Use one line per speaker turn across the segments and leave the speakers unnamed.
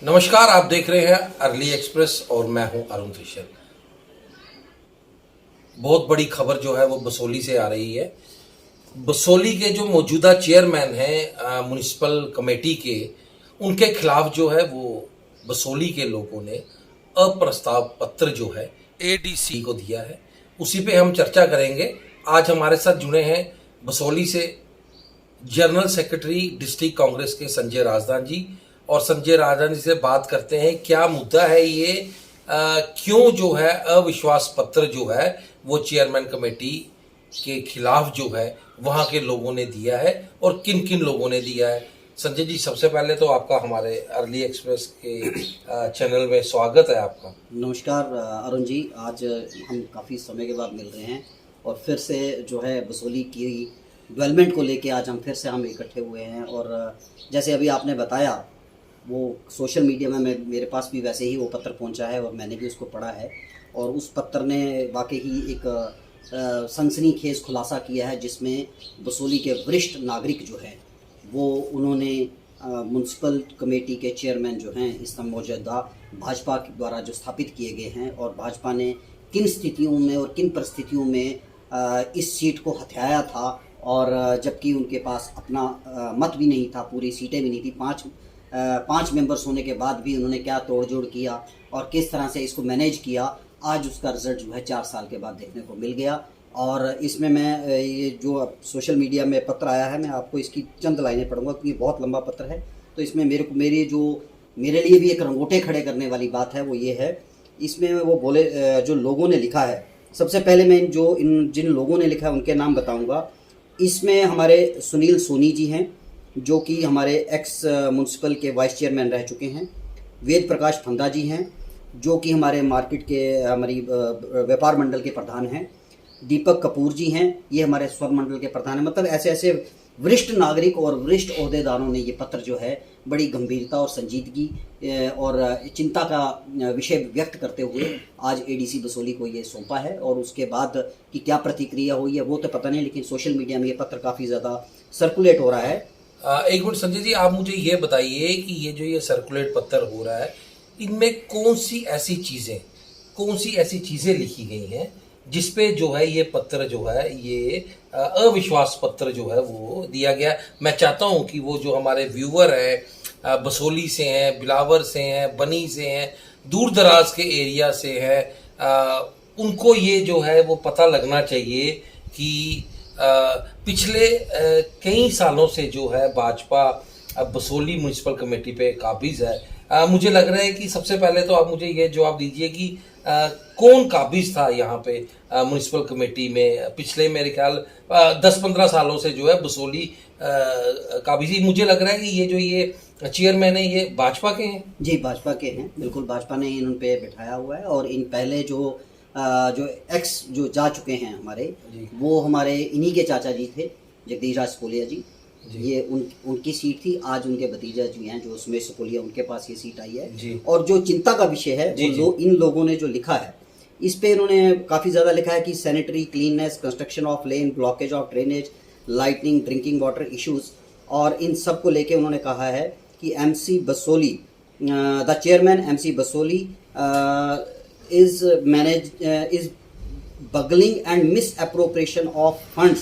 नमस्कार, आप देख रहे हैं अर्ली एक्सप्रेस और मैं हूं अरुण फिशर। बहुत बड़ी खबर जो है वो बसोली से आ रही है। बसोली के जो मौजूदा चेयरमैन हैं म्युनिसिपल कमेटी के, उनके खिलाफ जो है वो बसोली के लोगों ने अप्रस्ताव पत्र जो है एडीसी को दिया है। उसी पे हम चर्चा करेंगे। आज हमारे साथ जुड़े हैं बसोली से जनरल सेक्रेटरी डिस्ट्रिक्ट कांग्रेस के संजय राजदान जी। और संजय राजदान जी से बात करते हैं क्या मुद्दा है ये, क्यों जो है अविश्वास पत्र जो है वो चेयरमैन कमेटी के खिलाफ जो है वहाँ के लोगों ने दिया है और किन किन लोगों ने दिया है। संजय जी, सबसे पहले तो आपका हमारे अर्ली एक्सप्रेस के चैनल में स्वागत है आपका।
नमस्कार अरुण जी, आज हम काफ़ी समय के बाद मिल रहे हैं और फिर से जो है बसोली की डेवलपमेंट को लेके आज हम इकट्ठे हुए हैं। और जैसे अभी आपने बताया, वो सोशल मीडिया में मेरे पास भी वैसे ही वो पत्र पहुंचा है और मैंने भी उसको पढ़ा है। और उस पत्र ने वाकई ही एक सनसनीखेज खुलासा किया है, जिसमें बसोली के वरिष्ठ नागरिक जो है वो उन्होंने म्युनिसिपल कमेटी के चेयरमैन जो हैं इस मौजूदा भाजपा द्वारा जो स्थापित किए गए हैं, और भाजपा ने किन स्थितियों में और किन परिस्थितियों में इस सीट को हथियाया था, और जबकि उनके पास अपना मत भी नहीं था, पूरी सीटें भी नहीं थी, पाँच मेंबर्स होने के बाद भी उन्होंने क्या तोड़जोड़ किया और किस तरह से इसको मैनेज किया। आज उसका रिजल्ट जो है 4 साल के बाद देखने को मिल गया। और इसमें मैं ये जो सोशल मीडिया में पत्र आया है, मैं आपको इसकी चंद लाइनें पढ़ूंगा क्योंकि बहुत लंबा पत्र है। तो इसमें मेरे लिए भी एक रंगोटे खड़े करने वाली बात है, वो ये है, इसमें वो बोले जो लोगों ने लिखा है। सबसे पहले मैं जिन लोगों ने लिखा है उनके नाम बताऊँगा। इसमें हमारे सुनील सोनी जी हैं, जो कि हमारे एक्स म्युनिसिपल के वाइस चेयरमैन रह चुके हैं। वेद प्रकाश फंदा जी हैं, जो कि हमारे मार्केट के हमारी व्यापार मंडल के प्रधान हैं। दीपक कपूर जी हैं, ये हमारे स्वर मंडल के प्रधान हैं। मतलब ऐसे ऐसे वरिष्ठ नागरिक और वरिष्ठ ओहदेदारों ने ये पत्र जो है बड़ी गंभीरता और संजीदगी और चिंता का विषय व्यक्त करते हुए आज एडीसी बसोली को ये सौंपा है। और उसके बाद की क्या प्रतिक्रिया हुई है वो तो पता नहीं, लेकिन सोशल मीडिया में ये पत्र काफ़ी ज़्यादा सर्कुलेट हो रहा है।
एक मिनट संजय जी, आप मुझे ये बताइए कि ये सर्कुलेट पत्र हो रहा है, इनमें कौन सी ऐसी चीज़ें लिखी गई हैं जिसपे जो है ये पत्र जो है ये अविश्वास पत्र जो है वो दिया गया। मैं चाहता हूँ कि वो जो हमारे व्यूअर हैं बसोली से हैं, बिलावर से हैं, बनी से हैं, दूर दराज के एरिया से हैं, उनको ये जो है वो पता लगना चाहिए कि पिछले कई सालों से जो है भाजपा बसोली म्युनिसिपल कमेटी पे काबिज है। मुझे लग रहा है कि सबसे पहले तो आप मुझे ये जवाब दीजिए कि कौन काबिज था यहाँ पे म्युनिसिपल कमेटी में पिछले मेरे ख्याल 10-15 सालों से जो है बसोली काबिज। मुझे लग रहा है कि ये चेयरमैन है ये भाजपा के हैं।
जी, भाजपा के हैं, बिल्कुल भाजपा ने इन पे बिठाया हुआ है। और इन पहले जो एक्स जो जा चुके हैं हमारे, वो हमारे इन्हीं के चाचा जी थे, जगदीश राज सकोलिया जी। ये उनकी सीट थी। आज उनके भतीजा जी हैं जो सुमेश सकोलिया, उनके पास ये सीट आई है। और जो चिंता का विषय है वो इन लोगों ने जो लिखा है, इस पे इन्होंने काफ़ी ज़्यादा लिखा है कि sanitary cleanness, construction of lane, blockage of drainage, lightning, drinking water issues, और इन सब को लेके उन्होंने कहा है कि MC Basoli, the chairman MC Basoli is bungling and misappropriation of funds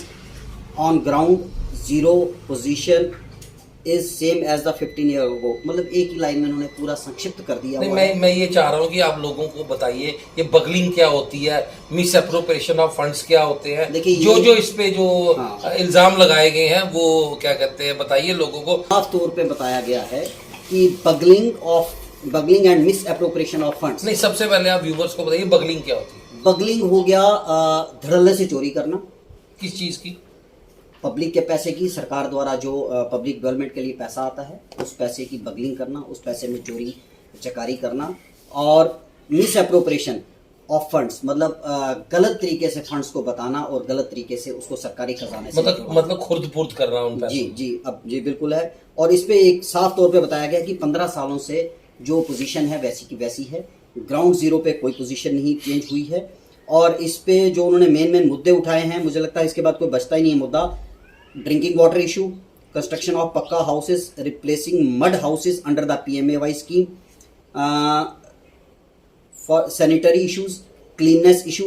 on ground zero position is same as the 15 year ago। मतलब एक ही लाइन में उन्होंने पूरा संक्षिप्त कर दिया।
नहीं, मैं ये चाह रहा हूँ कि आप लोगों को बताइए ये बगलिंग क्या होती है, मिस अप्रोप्रिएशन ऑफ फंड्स क्या होते हैं। देखिए जो इस पे जो इल्जाम लगाए गए हैं वो क्या कहते हैं, बताइए लोगों को।
साफ तौर पे बताया गया है कि bungling and misappropriation of funds.
नहीं, सबसे पहले आप व्यूवर्स को बताइए बगलिंग क्या होती है।
बगलिंग हो गया धड़ल्ले से चोरी करना।
किस चीज की?
पब्लिक के पैसे की। सरकार द्वारा जो पब्लिक डेवलपमेंट के लिए पैसा आता है उस पैसे की बगलिंग करना, उस पैसे में चोरी चकारी करना। और मिस एप्रोप्रिएशन ऑफ फंड्स मतलब गलत तरीके से फंड्स को बताना और गलत तरीके से उसको सरकारी खजाने से
मतलब खुर्द-पुर्द करना उन पैसों।
जी बिल्कुल है। और इस पे एक साफ तौर पे बताया गया कि 15 सालों से जो पोजीशन है वैसी की वैसी है, ग्राउंड जीरो पे कोई पोजीशन नहीं चेंज हुई है। और इस पे जो उन्होंने मेन मुद्दे उठाए हैं, मुझे लगता है इसके बाद कोई बचता ही नहीं है मुद्दा। Drinking water issue, construction of Pakka houses, replacing mud houses under the PMAY scheme, for sanitary issues, cleanness issue,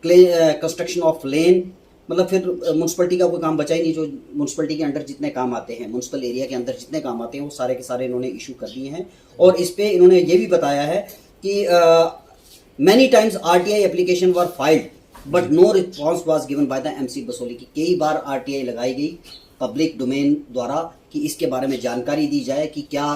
construction of lane, मतलब फिर म्यूनसिपलिटी का कोई काम बचा ही नहीं। जो म्यूनसिपलिटी के अंडर जितने काम आते हैं, म्यूनसिपल एरिया के अंदर जितने काम आते हैं, वो सारे के सारे इन्होंने इशू कर दिए हैं। और इस पे इन्होंने ये भी बताया है कि many times RTI application were filed but no response was given by the MC Basoli. की कई बार आरटीआई लगाई गई पब्लिक डोमेन द्वारा कि इसके बारे में जानकारी दी जाए कि क्या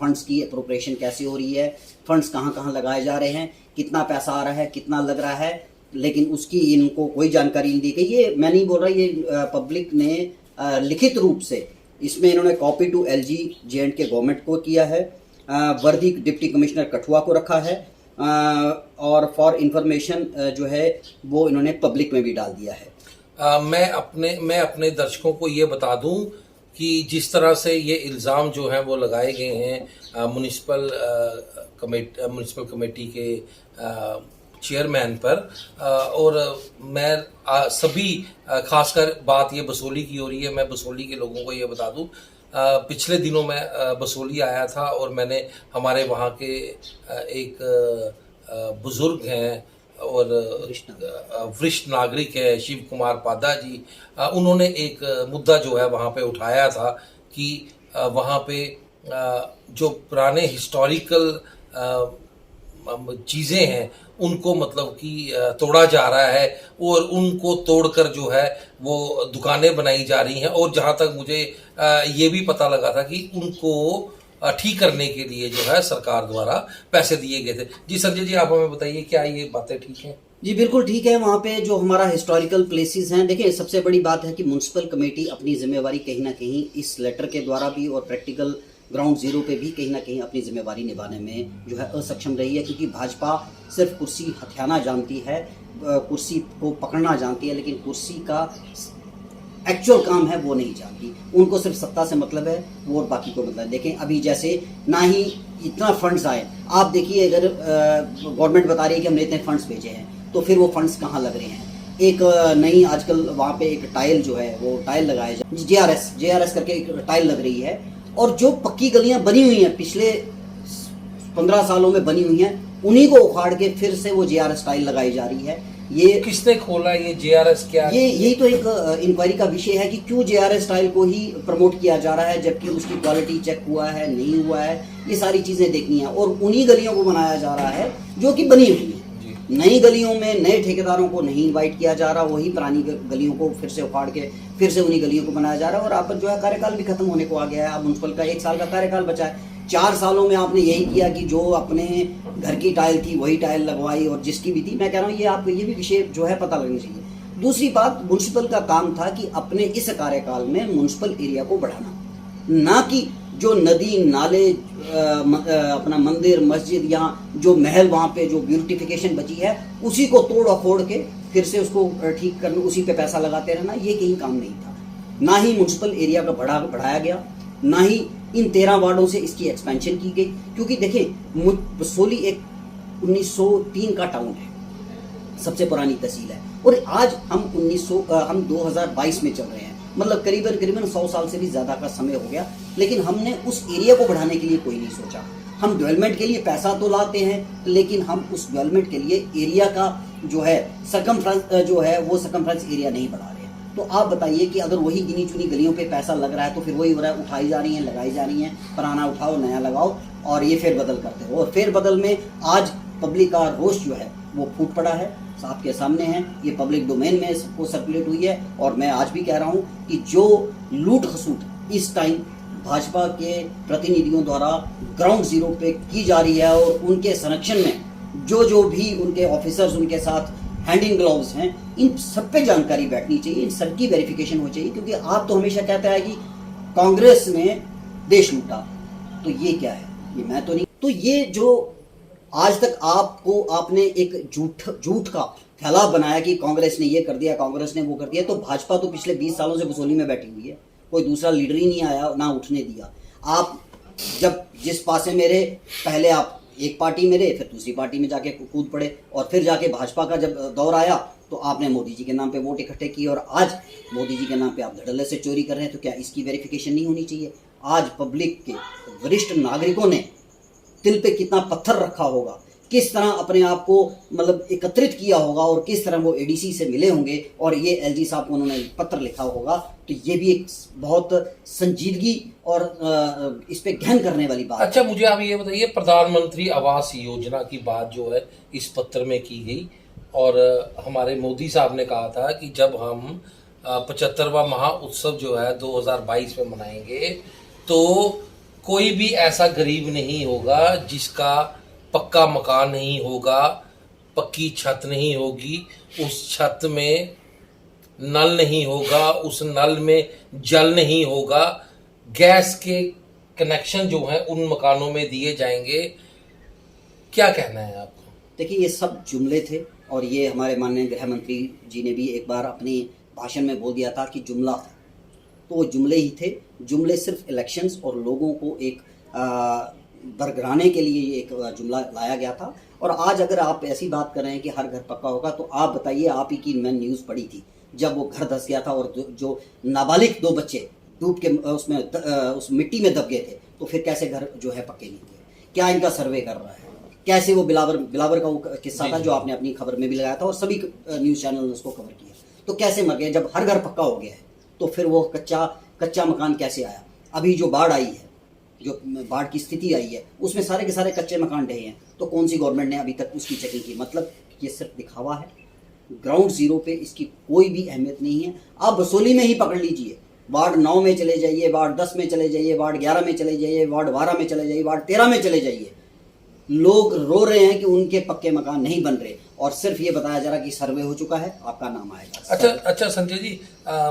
फंड्स की अप्रोप्रिएशन कैसे हो रही है, फंड्स कहाँ कहाँ लगाए जा रहे हैं, कितना पैसा आ रहा है, कितना लग रहा है, लेकिन उसकी इनको कोई जानकारी नहीं दी गई। ये मैं नहीं बोल रहा, ये पब्लिक ने लिखित रूप से इसमें इन्होंने copy to LG J&K government को किया है, वर्दी डिप्टी कमिश्नर कठुआ को रखा है, और फॉर इंफॉर्मेशन जो है वो इन्होंने पब्लिक में भी डाल दिया है।
मैं अपने दर्शकों को ये बता दूं कि जिस तरह से ये इल्ज़ाम जो हैं वो लगाए गए हैं म्युनिसिपल कमेटी के चेयरमैन पर, और मैं सभी खासकर बात ये बसोली की हो रही है, मैं बसोली के लोगों को ये बता दूं, पिछले दिनों मैं बसोली आया था और मैंने हमारे वहाँ के एक बुज़ुर्ग हैं और वरिष्ठ नागरिक है शिव कुमार पादा जी, उन्होंने एक मुद्दा जो है वहाँ पे उठाया था कि वहाँ पे जो पुराने हिस्टोरिकल चीज़ें हैं उनको मतलब कि तोड़ा जा रहा है और उनको तोड़कर जो है वो दुकानें बनाई जा रही हैं। और जहाँ तक मुझे ये भी पता लगा था कि उनको ठीक करने के लिए जो है सरकार द्वारा पैसे दिए गए थे। जी संजय जी, आप हमें बताइए क्या ये बातें ठीक हैं?
जी बिल्कुल ठीक है। वहाँ पे जो हमारा हिस्टोरिकल प्लेसेस हैं, देखिए सबसे बड़ी बात है कि म्युनिसिपल कमेटी अपनी जिम्मेवारी कहीं ना कहीं इस लेटर के द्वारा भी और प्रैक्टिकल ग्राउंड जीरो पे भी कहीं ना कहीं अपनी जिम्मेवारी निभाने में जो है असक्षम रही है, क्योंकि भाजपा सिर्फ कुर्सी हथियाना जानती है, कुर्सी को पकड़ना जानती है, लेकिन कुर्सी का एक्चुअल काम है वो नहीं जानती। उनको सिर्फ सत्ता से मतलब है, वो और बाकी को मतलब है। देखें अभी जैसे ना ही इतना फंड्स आए, आप देखिए अगर गवर्नमेंट बता रही है कि हमने इतने फंड्स भेजे हैं, तो फिर वो फंड्स कहाँ लग रहे हैं। एक नई आजकल वहाँ पे एक टाइल जो है वो टाइल लगाया जाए, JRS करके एक टाइल लग रही है, और जो पक्की गलियां बनी हुई हैं पिछले 15 सालों में बनी हुई हैं, उन्हीं को उखाड़ के फिर से वो JRS टाइल लगाई जा रही है। ये
किसने खोला ये JRS? क्या
ये यही तो एक इंक्वायरी का विषय है कि क्यों JRS स्टाइल को ही प्रमोट किया जा रहा है, जबकि उसकी क्वालिटी चेक हुआ है नहीं हुआ है, ये सारी चीजें देखनी है। और उन्हीं गलियों को बनाया जा रहा है जो कि बनी हुई है। नई गलियों में नए ठेकेदारों को नहीं इनवाइट किया जा रहा, वही पुरानी गलियों को फिर से उखाड़ के फिर से उन्हीं गलियों को बनाया जा रहा है। और आप जो है कार्यकाल भी खत्म होने को आ गया है। अब म्युनिसिपल का 1 साल का कार्यकाल बचा है। 4 सालों में आपने यही किया कि जो अपने घर की टाइल थी वही टाइल लगवाई, और जिसकी भी थी। मैं कह रहा हूँ ये आपको ये भी विषय जो है पता लगनी चाहिए। दूसरी बात, म्युनिसिपल का काम था कि अपने इस कार्यकाल में म्युनिसिपल एरिया को बढ़ाना, ना कि जो नदी नाले अपना मंदिर मस्जिद या जो महल वहाँ पे जो ब्यूटिफिकेशन बची है उसी को तोड़ फोड़ के फिर से उसको ठीक करना, उसी पे पैसा लगाते रहना, ये कहीं काम नहीं था। ना ही म्युनिसिपल एरिया का बढ़ाया गया, ना ही इन 13 वार्डों से इसकी एक्सपेंशन की गई। क्योंकि देखें बसोली एक 1903 का टाउन है, सबसे पुरानी तहसील है, और आज हम 2022 में चल रहे हैं, मतलब करीबन 100 साल से भी ज़्यादा का समय हो गया। लेकिन हमने उस एरिया को बढ़ाने के लिए कोई नहीं सोचा। हम डेवलपमेंट के लिए पैसा तो लाते हैं, लेकिन हम उस डेवलपमेंट के लिए एरिया का जो है सरकमफ्रेंस जो है वो सरकमफ्रेंस एरिया नहीं बढ़ा रहे हैं। तो आप बताइए कि अगर वही गिनी चुनी गलियों पे पैसा लग रहा है तो फिर वही हो रहा है, उठाई जा रही हैं, लगाई जा रही हैं, पुराना उठाओ नया लगाओ, और ये फेरबदल करते हो। और फेरबदल में आज पब्लिक का रोष जो है वो फूट पड़ा है, आपके सामने है। ये पब्लिक डोमेन में सबको सर्कुलेट हुई है। और मैं आज भी कह रहा हूँ कि जो लूट खसूट इस टाइम भाजपा के प्रतिनिधियों द्वारा ग्राउंड जीरो पे की जा रही है, और उनके संरक्षण में जो भी उनके ऑफिसर्स उनके साथ हैंड इन ग्लोव्स हैं, इन सब पे जानकारी बैठनी चाहिए, इन सब की वेरिफिकेशन होनी चाहिए। क्योंकि आप तो हमेशा कहते हैं कि कांग्रेस ने देश लूटा, तो ये क्या है? ये मैं तो नहीं। तो ये जो आज तक आपने एक झूठ का फैलाव बनाया कि कांग्रेस ने ये कर दिया, कांग्रेस ने वो कर दिया, तो भाजपा तो पिछले 20 सालों से बसोली में बैठी हुई है, कोई दूसरा लीडर ही नहीं आया, ना उठने दिया। आप जब जिस पासे मेरे, पहले आप एक पार्टी में रहे, फिर दूसरी पार्टी में जाके कूद पड़े, और फिर जाके भाजपा का जब दौर आया तो आपने मोदी जी के नाम पे वोट इकट्ठे किए, और आज मोदी जी के नाम पे आप धड़ल्ले से चोरी कर रहे हैं। तो क्या इसकी वेरिफिकेशन नहीं होनी चाहिए? आज पब्लिक के वरिष्ठ नागरिकों ने दिल पे कितना पत्थर रखा होगा, किस तरह अपने आप को मतलब एकत्रित किया होगा और किस तरह वो एडीसी से मिले होंगे और ये एलजी साहब को उन्होंने पत्र लिखा होगा, तो ये भी एक बहुत संजीदगी और इस पे गहन करने वाली बात
अच्छा, मुझे आप ये बताइए, प्रधानमंत्री आवास योजना की बात जो है इस पत्र में की गई और हमारे मोदी साहब ने कहा था कि जब हम 75वां महाउत्सव जो है 2022 में मनाएंगे तो कोई भी ऐसा गरीब नहीं होगा जिसका पक्का मकान नहीं होगा, पक्की छत नहीं होगी, उस छत में नल नहीं होगा, उस नल में जल नहीं होगा, गैस के कनेक्शन जो है उन मकानों में दिए जाएंगे। क्या कहना है आपका?
देखिए, ये सब जुमले थे और ये हमारे माननीय गृह मंत्री जी ने भी एक बार अपने भाषण में बोल दिया था कि जुमला था, तो वो जुमले ही थे। जुमले सिर्फ इलेक्शंस और लोगों को एक बरगराने के लिए ये एक जुमला लाया गया था। और आज अगर आप ऐसी बात कर रहे हैं कि हर घर पक्का होगा, तो आप बताइए, आप ही की मैं न्यूज़ पढ़ी थी जब वो घर धंस गया था और जो नाबालिग 2 बच्चे डूब के उसमें उस मिट्टी में दब गए थे, तो फिर कैसे घर जो है पक्के नहीं हुए? क्या इनका सर्वे कर रहा है? कैसे वो बिलावर का वो किस्सा था जो आपने अपनी खबर में भी लगाया था और सभी न्यूज़ चैनल ने उसको कवर किया, तो कैसे मर गए? जब हर घर पक्का हो गया है तो फिर वो कच्चा मकान कैसे आया? अभी जो बाढ़ आई है, जो बाढ़ की स्थिति आई है, उसमें सारे के सारे कच्चे मकान ढहे हैं, तो कौन सी गवर्नमेंट ने अभी तक उसकी चेकिंग की? मतलब ये सिर्फ दिखावा है। ग्राउंड जीरो पे इसकी कोई भी अहमियत नहीं है। आप बसोली में ही पकड़ लीजिए, वार्ड 9 में चले जाइए, वार्ड 10 में चले जाइए, वार्ड 11 में चले जाइए, वार्ड 12 में चले जाइए, वार्ड 13 में चले जाइए, लोग रो रहे हैं कि उनके पक्के मकान नहीं बन रहे और सिर्फ ये बताया जा रहा कि सर्वे हो चुका है, आपका नाम आएगा।
अच्छा संजय जी,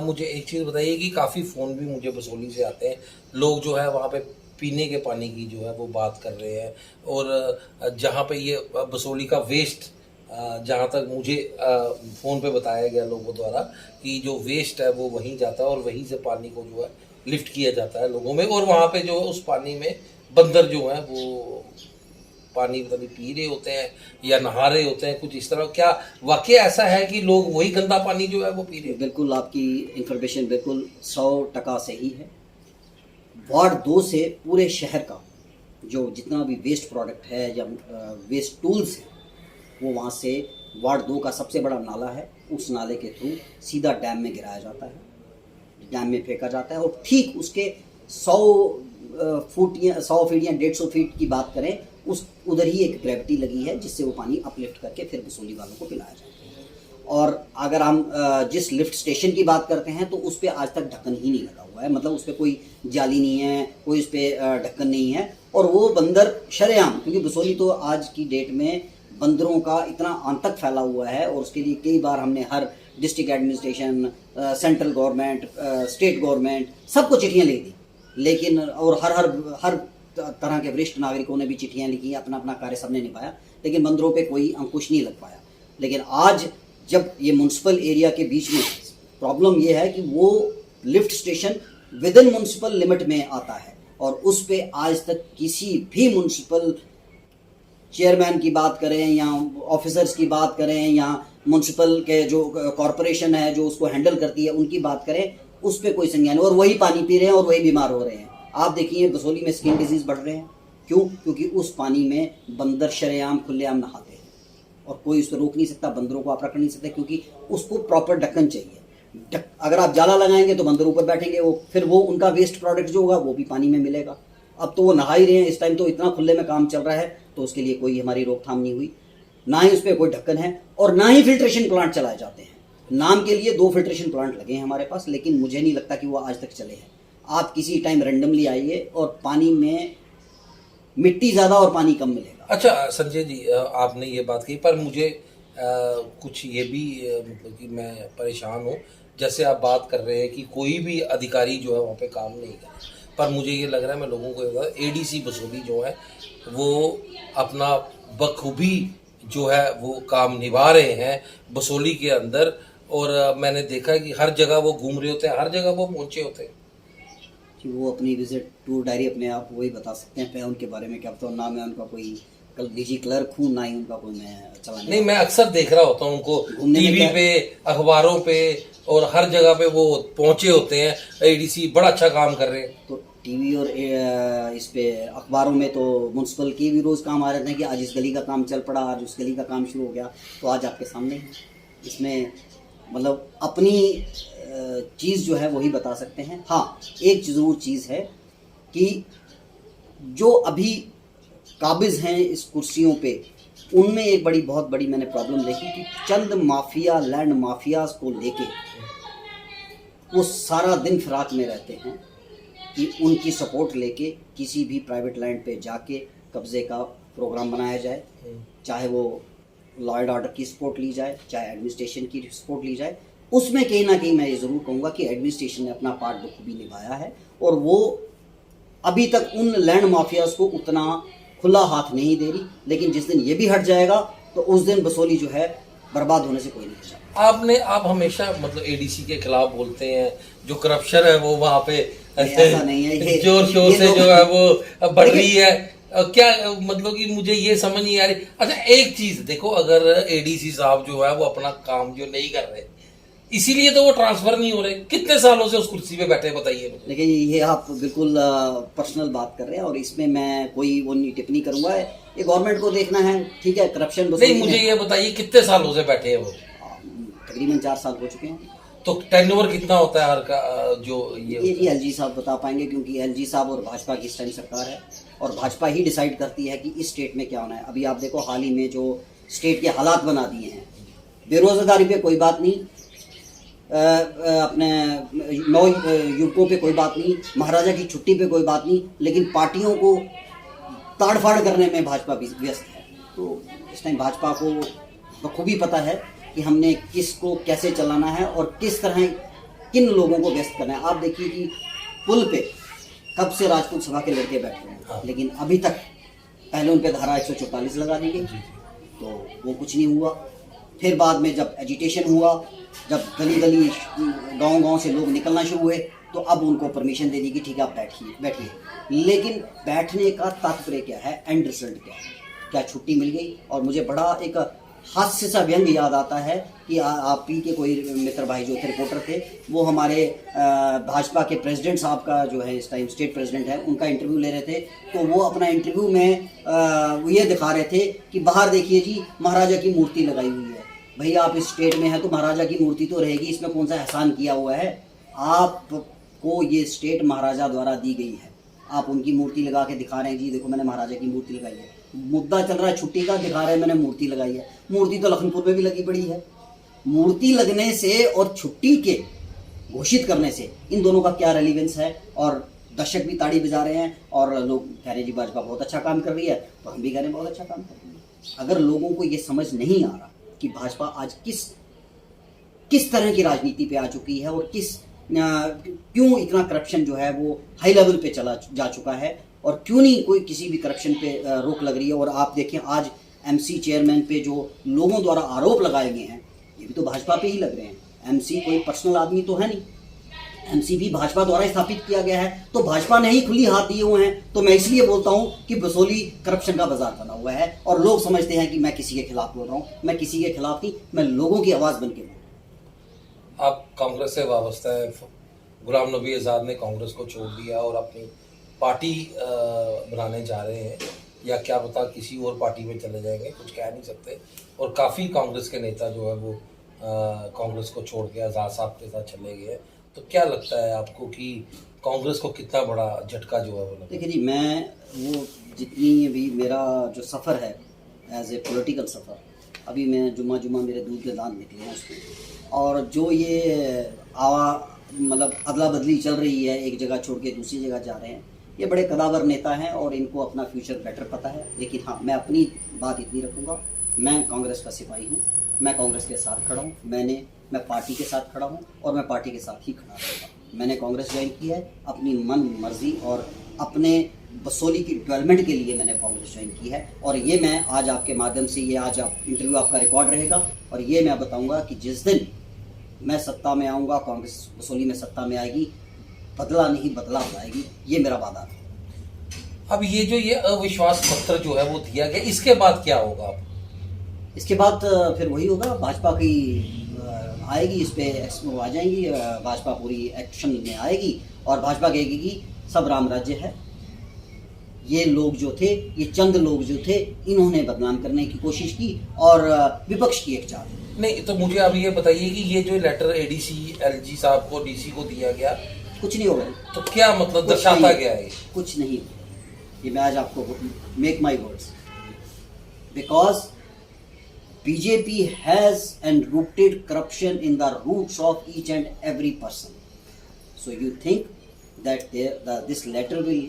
मुझे एक चीज़ बताइए कि काफ़ी फ़ोन भी मुझे बसोली से आते हैं, लोग जो है वहाँ पे पीने के पानी की जो है वो बात कर रहे हैं और जहाँ पे ये बसोली का वेस्ट, जहाँ तक मुझे फ़ोन पे बताया गया लोगों द्वारा कि जो वेस्ट है वो वहीं जाता है और वहीं से पानी को जो है लिफ्ट किया जाता है लोगों में, और वहाँ पे जो है उस पानी में बंदर जो है वो पानी पता नहीं पी रहे होते हैं या नहा रहे होते हैं, कुछ इस तरह। क्या वाकई ऐसा है कि लोग वही गंदा पानी जो है वो पी रहे हैं?
बिल्कुल, आपकी इंफॉर्मेशन बिल्कुल 100% सही है। वार्ड 2 से पूरे शहर का जो जितना भी वेस्ट प्रोडक्ट है या वेस्ट टूल्स है, वो वहाँ से वार्ड 2 का सबसे बड़ा नाला है, उस नाले के थ्रू सीधा डैम में गिराया जाता है, डैम में फेंका जाता है और ठीक उसके 100 फीट या 150 फीट की बात करें, उस उधर ही एक ग्रेविटी लगी है जिससे वो पानी अपलिफ्ट करके फिर बसोली वालों को पिलाया जाता है। और अगर हम जिस लिफ्ट स्टेशन की बात करते हैं तो उस पर आज तक ढक्कन ही नहीं लगा हुआ है, मतलब उस पर कोई जाली नहीं है, कोई उस पर ढक्कन नहीं है और वो बंदर शरेआम, क्योंकि बसोली तो आज की डेट में बंदरों का इतना आतंक फैला हुआ है और उसके लिए कई बार हमने हर district administration, central government, state government सबको चिट्ठियाँ लिख दी, लेकिन और हर तरह के वरिष्ठ नागरिकों ने भी चिट्ठियां लिखी, अपना अपना कार्य सबने निभाया, लेकिन बंदरों पे कोई अंकुश नहीं लग पाया। लेकिन आज जब ये म्यूनसिपल एरिया के बीच में प्रॉब्लम ये है कि वो lift station with in municipal limit में आता है और उस पे आज तक किसी भी म्यूनसिपल चेयरमैन की बात करें या ऑफिसर्स की बात करें या म्यूनसिपल के जो कॉरपोरेशन है जो उसको हैंडल करती है उनकी बात करें, उस पर कोई संज्ञान नहीं और वही पानी पी रहे हैं और वही बीमार हो रहे हैं। आप देखिए बसोली में स्किन डिजीज बढ़ रहे हैं, क्यों? क्योंकि उस पानी में बंदर शरेआम खुलेआम नहाते हैं और कोई उसको रोक नहीं सकता, बंदरों को आप पकड़ नहीं सकते क्योंकि उसको प्रॉपर ढक्कन चाहिए। अगर आप जाला लगाएंगे तो बंदर ऊपर बैठेंगे, वो फिर वो उनका वेस्ट प्रोडक्ट जो होगा वो भी पानी में मिलेगा। अब तो वो नहा ही रहे हैं, इस टाइम तो इतना खुले में काम चल रहा है तो उसके लिए कोई हमारी रोकथाम नहीं हुई, ना ही उस पर कोई ढक्कन है और ना ही फिल्ट्रेशन प्लांट चलाए जाते हैं। नाम के लिए 2 फिल्ट्रेशन प्लांट लगे हैं हमारे पास, लेकिन मुझे नहीं लगता कि वो आज तक चले हैं। आप किसी टाइम रैंडमली आइए और पानी में मिट्टी ज़्यादा और पानी कम मिलेगा।
अच्छा संजय जी, आपने ये बात कही पर मुझे कुछ ये भी मतलब कि मैं परेशान हूँ, जैसे आप बात कर रहे हैं कि कोई भी अधिकारी जो है वहाँ पे काम नहीं कर, पर मुझे ये लग रहा है, मैं लोगों को एडीसी बसोली जो है वो अपना बखूबी जो है वो काम निभा रहे हैं बसोली के अंदर, और मैंने देखा कि हर जगह वो घूम रहे होते हैं, हर जगह वो पहुँचे होते हैं।
कि वो अपनी विजिट टूर डायरी अपने आप वही बता सकते हैं, मैं उनके बारे में क्या बताऊँ, ना मैं उनका कोई कल डीजी क्लर्क हूँ, ना ही उनका कोई मैं चलाने।
नहीं, मैं अक्सर देख रहा होता हूँ उनको टीवी पे, अखबारों पे और हर जगह पे वो पहुंचे होते हैं, एडीसी बड़ा अच्छा काम कर रहे हैं।
तो टीवी और इस पे अखबारों में तो म्यूनसिपल के भी रोज़ काम आ रहे थे कि आज इस गली का काम चल पड़ा, आज उस गली का काम शुरू हो गया, तो आज आपके सामने है। इसमें मतलब अपनी चीज़ जो है वही बता सकते हैं। हाँ, एक ज़रूर चीज़ है कि जो अभी काबिज़ हैं इस कुर्सियों पे, उनमें एक बहुत बड़ी मैंने प्रॉब्लम देखी कि चंद माफिया, लैंड माफियाज को लेके वो सारा दिन फिराक में रहते हैं कि उनकी सपोर्ट लेके किसी भी प्राइवेट लैंड पे जाके कब्जे का प्रोग्राम बनाया जाए, चाहे वो लॉ एंड ऑर्डर की सपोर्ट ली जाए, चाहे एडमिनिस्ट्रेशन की सपोर्ट ली जाए। उसमें कहीं ना कहीं मैं ये ज़रूर कहूँगा कि एडमिनिस्ट्रेशन ने अपना पार्ट बखूबी निभाया है और वो अभी तक उन लैंड माफियाज को उतना खुला हाथ नहीं दे रही, लेकिन जिस दिन ये भी हट जाएगा तो उस दिन बसोली जो है बर्बाद होने से कोई नहीं बचा।
आप हमेशा मतलब एडीसी के खिलाफ बोलते हैं, जो करप्शन है वो वहाँ पे
ऐसा नहीं है, ये
जोर शोर
ये
से
तो-
जो है वो बढ़ रही है। क्या मतलब कि मुझे ये समझ नहीं आ रही। अच्छा, एक चीज देखो, अगर एडीसी साहब जो है वो अपना काम जो नहीं कर रहे, इसीलिए तो वो ट्रांसफर नहीं हो रहे। कितने सालों से उस कुर्सी पे बैठे, बताइए मुझे।
लेकिन ये आप बिल्कुल पर्सनल बात कर रहे हैं और इसमें मैं कोई वो नहीं टिप्पणी करूंगा। ये गवर्नमेंट को देखना है, ठीक है। करप्शन
नहीं, मुझे ये बताइए कितने सालों से बैठे हैं वो?
तकरीबन 4 साल हो चुके हैं।
तो टेन्योर कितना होता है हर का जो
ये जी एलजी साहब बता पाएंगे, क्योंकि एलजी साहब और भाजपा की इस टाइम सरकार है और भाजपा ही डिसाइड करती है कि इस स्टेट में क्या होना है। अभी आप देखो हाल ही में जो स्टेट के हालात बना दिए हैं, बेरोजगारी पे कोई बात नहीं, अपने नौ युवकों पे कोई बात नहीं, महाराजा की छुट्टी पे कोई बात नहीं, लेकिन पार्टियों को ताड़ फाड़ करने में भाजपा व्यस्त है। तो इस टाइम भाजपा को बखूबी पता है कि हमने किसको कैसे चलाना है और किस तरह किन लोगों को व्यस्त करना है। आप देखिए कि पुल पे कब से राजपूत सभा के लड़के बैठे हैं,
हाँ।
लेकिन अभी तक पहले उन पे धारा 144 लगा दी गई, तो वो कुछ नहीं हुआ। फिर बाद में जब एजिटेशन हुआ, जब गली गली गांव से लोग निकलना शुरू हुए, तो अब उनको परमिशन दे दी कि ठीक है आप बैठिए। लेकिन बैठने का तात्पर्य क्या है, एंड रिजल्ट क्या है? क्या छुट्टी मिल गई? और मुझे बड़ा एक हास्य सा व्यंग याद आता है कि आप ही के कोई मित्र भाई जो थे, रिपोर्टर थे, वो हमारे भाजपा के प्रेसिडेंट साहब का जो है इस टाइम स्टेट प्रेसिडेंट है, उनका इंटरव्यू ले रहे थे। तो वो अपना इंटरव्यू में वो ये दिखा रहे थे कि बाहर देखिए जी महाराजा की मूर्ति लगाई हुई है। भैया आप इस स्टेट में हैं तो महाराजा की मूर्ति तो रहेगी, इसमें कौन सा एहसान किया हुआ है? आपको ये स्टेट महाराजा द्वारा दी गई है, आप उनकी मूर्ति लगा के दिखा रहे हैं जी देखो मैंने महाराजा की मूर्ति लगाई है। मुद्दा चल रहा है छुट्टी का, दिखा रहे हैं मैंने मूर्ति लगाई है। मूर्ति तो लखनपुर में भी लगी पड़ी है। मूर्ति लगने से और छुट्टी के घोषित करने से इन दोनों का क्या रेलिवेंस है? और दर्शक भी ताड़ी बजा रहे हैं और लोग कह रहे हैं जी भाजपा बहुत अच्छा काम कर रही है, तो हम भी कह रहे हैं बहुत अच्छा काम कर रही है। अगर लोगों को ये समझ नहीं आ रहा कि भाजपा आज किस तरह की राजनीति पे आ चुकी है और क्यों इतना करप्शन जो है वो हाई लेवल पे चला जा चुका है, और क्यों नहीं कोई किसी भी करप्शन पे रोक लग रही है। और आप देखें आज एमसी चेयरमैन पे जो लोगों द्वारा आरोप लगाए गए हैं, ये भी तो भाजपा पे ही लग रहे हैं। एमसी कोई पर्सनल आदमी तो है नहीं, एमसी भी भाजपा द्वारा स्थापित किया गया है, तो भाजपा ने ही खुली हाथ दिए हुए हैं। तो मैं इसलिए बोलता हूं कि बसोली करप्शन का बाजार बना हुआ है और लोग समझते हैं कि मैं किसी के खिलाफ बोल रहा हूं। मैं किसी के खिलाफ नहीं, मैं लोगों की आवाज बन के बोल रहा हूं।
आप कांग्रेस से वाबस्ता है। गुलाम नबी आज़ाद ने कांग्रेस को छोड़ दिया और अपनी पार्टी बनाने जा रहे हैं, या क्या पता किसी और पार्टी में चले जाएंगे, कुछ कह नहीं सकते। और काफ़ी कांग्रेस के नेता जो है वो कांग्रेस को छोड़ के आज़ाद साहब के साथ चले गए। तो क्या लगता है आपको कि कांग्रेस को कितना बड़ा झटका जो है वो लगा?
देखिए जी, मैं वो जितनी भी मेरा जो सफ़र है एज ए पॉलिटिकल सफ़र, अभी मैं जुम्मा मेरे दूध के दांत निकले हैं उसमें, और जो ये मतलब अदला बदली चल रही है, एक जगह छोड़ के दूसरी जगह जा रहे हैं, ये बड़े कदावर नेता हैं और इनको अपना फ्यूचर बेटर पता है। लेकिन हाँ, मैं अपनी बात इतनी रखूँगा, मैं कांग्रेस का सिपाही हूँ, मैं कांग्रेस के साथ खड़ा हूँ, मैं पार्टी के साथ खड़ा हूँ और मैं पार्टी के साथ ही खड़ा रहूँगा। मैंने कांग्रेस ज्वाइन की है अपनी मन मर्जी और अपने बसोली की डेवलपमेंट के लिए मैंने कांग्रेस ज्वाइन की है। और ये मैं आज आपके माध्यम से, ये आज आप इंटरव्यू आपका रिकॉर्ड रहेगा और ये मैं बताऊँगा कि जिस दिन मैं सत्ता में आऊँगा, कांग्रेस बसोली में सत्ता में आएगी, बदला नहीं बदलाव लाएगी, ये मेरा वादा है।
अब ये अविश्वास पत्र जो है वो दिया गया, इसके बाद क्या होगा?
इसके बाद फिर वही होगा, भाजपा की आएगी, इस पे आ जाएंगी, भाजपा पूरी एक्शन में आएगी और भाजपा कहेगी कि सब राम राज्य है। ये लोग जो थे, ये चंद लोग जो थे, इन्होंने बदनाम करने की कोशिश की और विपक्ष की एक चाल।
नहीं तो मुझे अब ये बताइए कि ये जो लेटर एडीसी एलजी साहब को डीसी को दिया गया,
कुछ नहीं होगा,
तो क्या मतलब
कुछ
दर्शाता
नहीं,
गया है?
कुछ नहीं। ये मैं आज आपको make my words, because BJP has enrooted corruption in the roots of each and every person. So you think that this letter will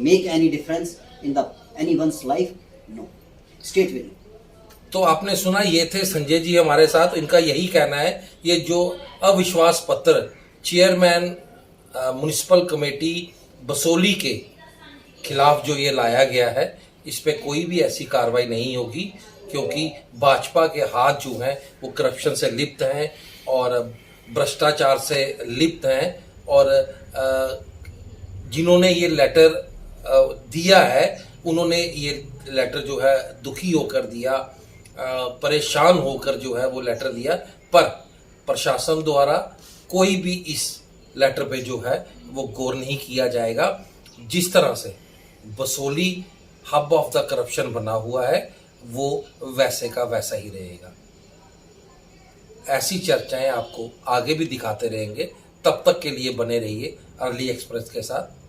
make any difference in anyone's life? No, straightway no.
तो आपने सुना, ये थे संजय जी हमारे साथ। इनका यही कहना है, ये जो अविश्वास पत्र चेयरमैन म्युनिसिपल कमेटी बसोली के खिलाफ जो ये लाया गया है, इस पे कोई भी ऐसी कार्रवाई नहीं होगी, क्योंकि भाजपा के हाथ जो हैं वो करप्शन से लिप्त हैं और भ्रष्टाचार से लिप्त हैं। और जिन्होंने ये लेटर दिया है, उन्होंने ये लेटर जो है दुखी होकर दिया, परेशान होकर जो है वो लेटर दिया। पर प्रशासन द्वारा कोई भी इस लेटर पे जो है वो गौर नहीं किया जाएगा। जिस तरह से Basoli hub of the corruption बना हुआ है, वो वैसे का वैसा ही रहेगा। ऐसी चर्चाएं आपको आगे भी दिखाते रहेंगे। तब तक के लिए बने रहिए अर्ली एक्सप्रेस के साथ।